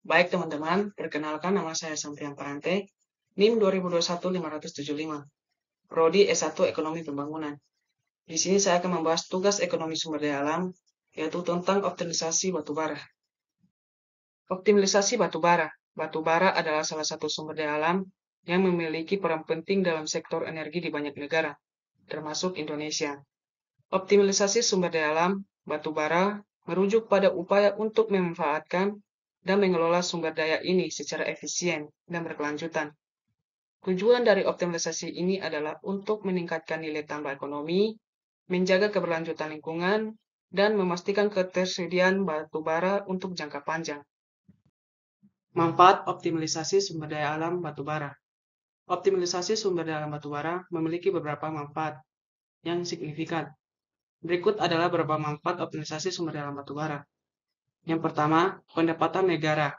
Baik teman-teman, perkenalkan nama saya Sampian Parante, NIM 2021-575, Prodi S1 Ekonomi Pembangunan. Di sini saya akan membahas tugas ekonomi sumber daya alam, yaitu tentang optimalisasi batubara. Optimalisasi batubara. Batubara adalah salah satu sumber daya alam yang memiliki peran penting dalam sektor energi di banyak negara, termasuk Indonesia. Optimalisasi sumber daya alam batubara merujuk pada upaya untuk memanfaatkan dan mengelola sumber daya ini secara efisien dan berkelanjutan. Tujuan dari optimalisasi ini adalah untuk meningkatkan nilai tambah ekonomi, menjaga keberlanjutan lingkungan, dan memastikan ketersediaan batu bara untuk jangka panjang. Manfaat optimalisasi sumber daya alam batu bara. Optimalisasi sumber daya alam batu bara memiliki beberapa manfaat yang signifikan. Berikut adalah beberapa manfaat optimalisasi sumber daya alam batu bara. Yang pertama, pendapatan negara.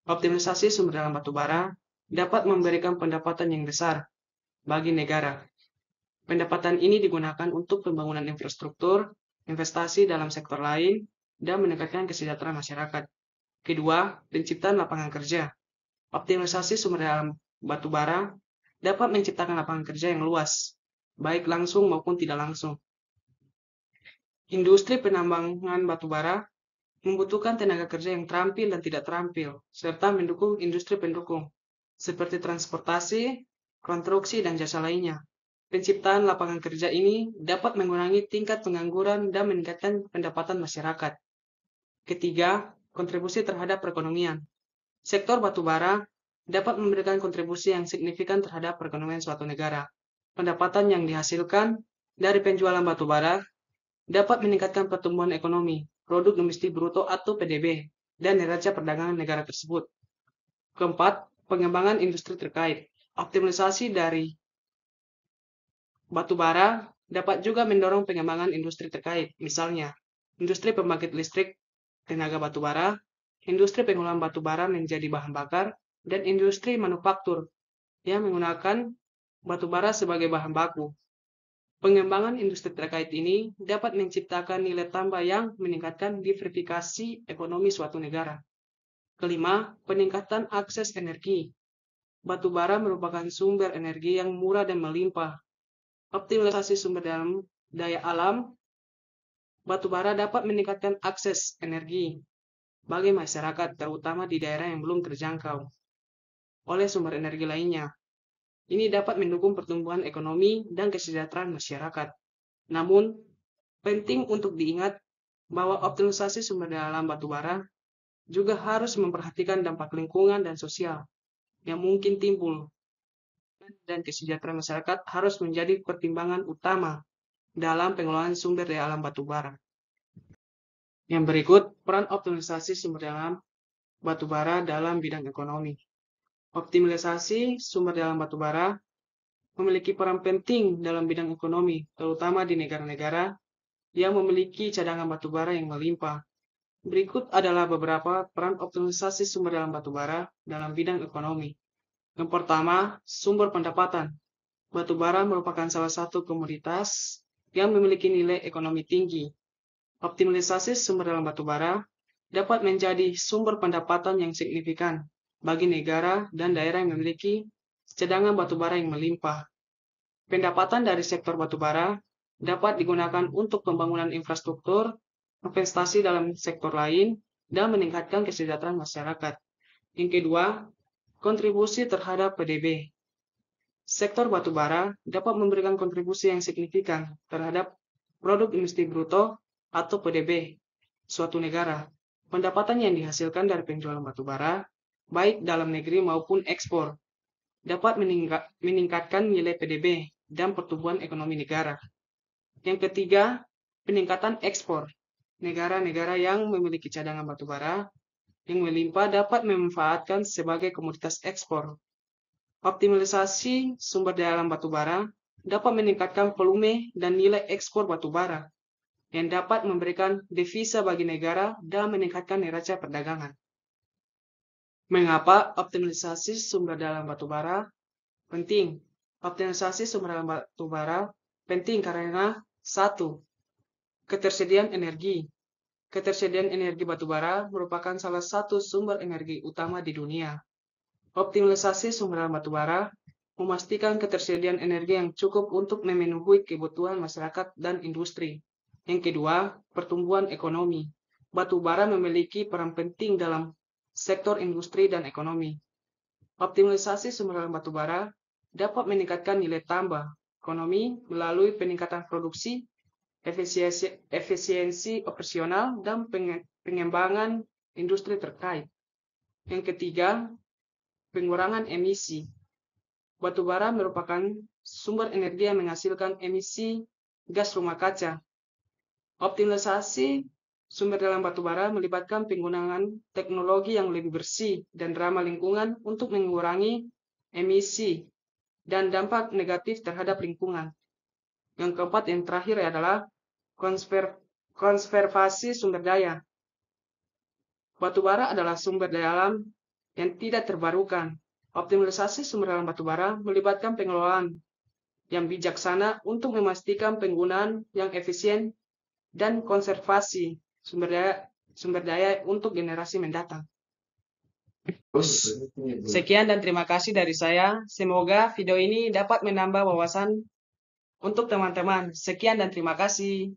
Optimalisasi sumber daya alam batu bara dapat memberikan pendapatan yang besar bagi negara. Pendapatan ini digunakan untuk pembangunan infrastruktur, investasi dalam sektor lain, dan meningkatkan kesejahteraan masyarakat. Kedua, penciptaan lapangan kerja. Optimalisasi sumber daya alam batu bara dapat menciptakan lapangan kerja yang luas, baik langsung maupun tidak langsung. Industri penambangan batu bara membutuhkan tenaga kerja yang terampil dan tidak terampil, serta mendukung industri pendukung, seperti transportasi, konstruksi, dan jasa lainnya. Penciptaan lapangan kerja ini dapat mengurangi tingkat pengangguran dan meningkatkan pendapatan masyarakat. Ketiga, kontribusi terhadap perekonomian. Sektor batubara dapat memberikan kontribusi yang signifikan terhadap perekonomian suatu negara. Pendapatan yang dihasilkan dari penjualan batubara dapat meningkatkan pertumbuhan ekonomi, produk domestik bruto atau PDB, dan neraca perdagangan negara tersebut. Keempat, pengembangan industri terkait. Optimalisasi dari batubara dapat juga mendorong pengembangan industri terkait, misalnya industri pembangkit listrik tenaga batubara, industri pengolahan batubara menjadi bahan bakar, dan industri manufaktur yang menggunakan batubara sebagai bahan baku. Pengembangan industri terkait ini dapat menciptakan nilai tambah yang meningkatkan diversifikasi ekonomi suatu negara. Kelima, peningkatan akses energi. Batubara merupakan sumber energi yang murah dan melimpah. Optimalisasi sumber daya alam batubara dapat meningkatkan akses energi bagi masyarakat, terutama di daerah yang belum terjangkau oleh sumber energi lainnya. Ini dapat mendukung pertumbuhan ekonomi dan kesejahteraan masyarakat. Namun, penting untuk diingat bahwa optimalisasi sumber daya alam batubara juga harus memperhatikan dampak lingkungan dan sosial yang mungkin timbul, dan kesejahteraan masyarakat harus menjadi pertimbangan utama dalam pengelolaan sumber daya alam batubara. Yang berikut, peran optimalisasi sumber daya alam batubara dalam bidang ekonomi. Optimalisasi sumber daya alam batubara memiliki peran penting dalam bidang ekonomi, terutama di negara-negara yang memiliki cadangan batubara yang melimpah. Berikut adalah beberapa peran optimalisasi sumber daya alam batubara dalam bidang ekonomi. Yang pertama, sumber pendapatan. Batubara merupakan salah satu komoditas yang memiliki nilai ekonomi tinggi. Optimalisasi sumber daya alam batubara dapat menjadi sumber pendapatan yang signifikan bagi negara dan daerah yang memiliki cadangan batubara yang melimpah. Pendapatan dari sektor batubara dapat digunakan untuk pembangunan infrastruktur, investasi dalam sektor lain, dan meningkatkan kesejahteraan masyarakat. Yang kedua, kontribusi terhadap PDB. Sektor batubara dapat memberikan kontribusi yang signifikan terhadap produk domestik bruto atau PDB suatu negara. Pendapatan yang dihasilkan dari penjualan batubara, baik dalam negeri maupun ekspor, dapat meningkatkan nilai PDB dan pertumbuhan ekonomi negara. Yang ketiga, peningkatan ekspor. Negara-negara yang memiliki cadangan batubara yang melimpah dapat memanfaatkan sebagai komoditas ekspor. Optimalisasi sumber daya alam batubara dapat meningkatkan volume dan nilai ekspor batubara yang dapat memberikan devisa bagi negara dan meningkatkan neraca perdagangan. Mengapa optimalisasi sumber daya alam batubara penting? Optimalisasi sumber daya alam batubara penting karena 1. Ketersediaan energi. Ketersediaan energi batubara merupakan salah satu sumber energi utama di dunia. Optimalisasi sumber daya batubara memastikan ketersediaan energi yang cukup untuk memenuhi kebutuhan masyarakat dan industri. Yang kedua, pertumbuhan ekonomi. Batubara memiliki peran penting dalam sektor industri dan ekonomi. Optimalisasi sumber daya batubara dapat meningkatkan nilai tambah ekonomi melalui peningkatan produksi, efisiensi operasional, dan pengembangan industri terkait. Yang ketiga, pengurangan emisi. Batubara merupakan sumber energi yang menghasilkan emisi gas rumah kaca. Optimalisasi sumber daya batubara melibatkan penggunaan teknologi yang lebih bersih dan ramah lingkungan untuk mengurangi emisi dan dampak negatif terhadap lingkungan. Yang keempat, yang terakhir adalah konservasi sumber daya. Batubara adalah sumber daya alam yang tidak terbarukan. Optimalisasi sumber daya batubara melibatkan pengelolaan yang bijaksana untuk memastikan penggunaan yang efisien dan konservasi sumber daya untuk generasi mendatang. Sekian dan terima kasih dari saya. Semoga video ini dapat menambah wawasan untuk teman-teman. Sekian dan terima kasih.